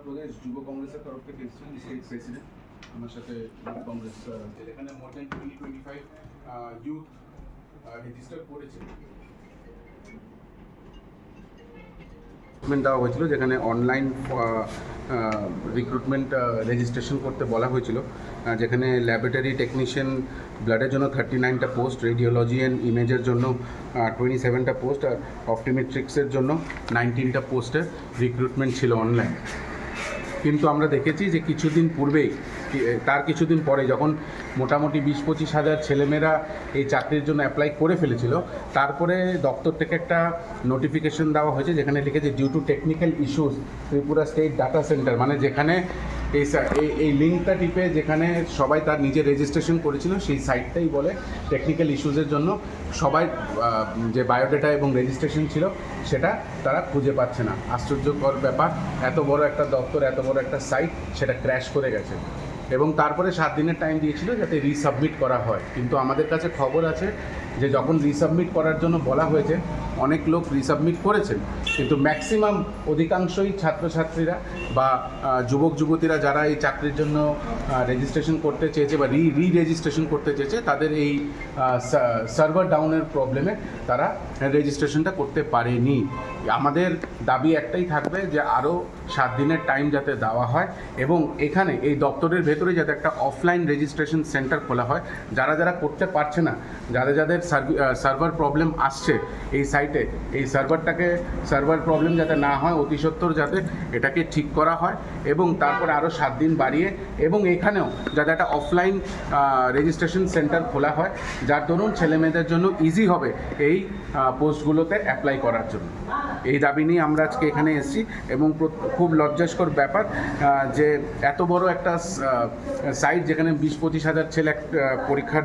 প্রদেশ যুব কংগ্রেসের তরফ থেকে এসেছেন স্টেট প্রেসিডেন্ট আমার সাথে ইউথ কংগ্রেস এখানে মোর দ্যান 25 ইউথ রেজিস্টার করেছে। দেওয়া হয়েছিল যেখানে অনলাইন রিক্রুটমেন্ট রেজিস্ট্রেশন করতে বলা হয়েছিল, যেখানে ল্যাবরেটরি টেকনিশিয়ান ব্লাডের জন্য 39টা পোস্ট, রেডিওলজি অ্যান্ড ইমেজের জন্য 27টা পোস্ট, আর অপটিমেট্রিক্সের জন্য 19টা পোস্টের রিক্রুটমেন্ট ছিল অনলাইন। কিন্তু আমরা দেখেছি যে কিছুদিন পূর্বেই, তার কিছুদিন পরে যখন মোটামুটি 20-25 হাজার ছেলেমেয়েরা এই চাকরির জন্য অ্যাপ্লাই করে ফেলেছিল, তারপরে দপ্তর থেকে একটা নোটিফিকেশন দেওয়া হয়েছে যেখানে লিখেছে due to technical issues Tripura state data centre, মানে যেখানে এই লিঙ্কটা টিপে যেখানে সবাই তার নিজের রেজিস্ট্রেশন করেছিল সেই সাইটটাই বলে টেকনিক্যাল ইস্যুসের জন্য সবাই যে বায়োডাটা এবং রেজিস্ট্রেশন ছিল সেটা তারা খুঁজে পাচ্ছে না। আশ্চর্যকর ব্যাপার, এত বড় একটা দপ্তর, এত বড় একটা সাইট, সেটা ক্র্যাশ করে গেছে এবং তারপরে 7 দিনের টাইম দিয়েছিল যাতে রিসাবমিট করা হয়। কিন্তু আমাদের কাছে খবর আছে যে যখন রিসাবমিট করার জন্য বলা হয়েছে অনেক লোক রিসাবমিট করেছেন, কিন্তু ম্যাক্সিমাম অধিকাংশই ছাত্রছাত্রীরা বা যুবক যুবতীরা যারা এই চাকরির জন্য রেজিস্ট্রেশন করতে চেয়েছে বা রেজিস্ট্রেশন করতে চেয়েছে, তাদের এই সার্ভার ডাউনের প্রবলেমে তারা রেজিস্ট্রেশনটা করতে পারেনি। আমাদের দাবি একটাই থাকবে যে আরও 7 দিনের টাইম যাতে দেওয়া হয় এবং এখানে এই দপ্তরের ভেতরে যাতে একটা অফলাইন রেজিস্ট্রেশন সেন্টার খোলা হয়। যারা যারা করতে পারছে না, যাদের সার্ভার প্রবলেম আসছে এই সাইটে, এই সার্ভার প্রবলেম যাতে না হয়, অতি সত্বর যাতে এটাকে ঠিক করা হয় এবং তারপরে আরও 7 দিন বাড়িয়ে এবং এখানেও যাতে একটা অফলাইন রেজিস্ট্রেশন সেন্টার খোলা হয়, যার দরুন ছেলেমেয়েদের জন্য ইজি হবে এই পোস্টগুলোতে অ্যাপ্লাই করার জন্য। এই দাবি নিয়ে আমরা আজকে এখানে এসেছি এবং খুব লজ্জাস্কর ব্যাপার যে এত বড় একটা সাইট যেখানে 20-25 হাজার ছেলে পরীক্ষার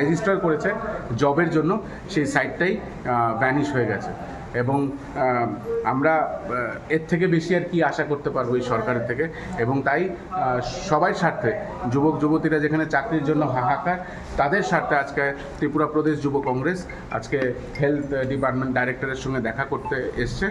রেজিস্টার করেছে জবের জন্য, সেই সাইটটাই ভ্যানিশ হয়ে গেছে এবং আমরা এর থেকে বেশি আর কি আশা করতে পারবো এই সরকারের থেকে। এবং তাই সবাই স্বার্থে, যুবক যুবতীরা যেখানে চাকরির জন্য হাহাকার, তাদের স্বার্থে আজকে ত্রিপুরা প্রদেশ যুব কংগ্রেস আজকে হেলথ ডিপার্টমেন্ট ডাইরেক্টরের সঙ্গে দেখা করতে এসছে।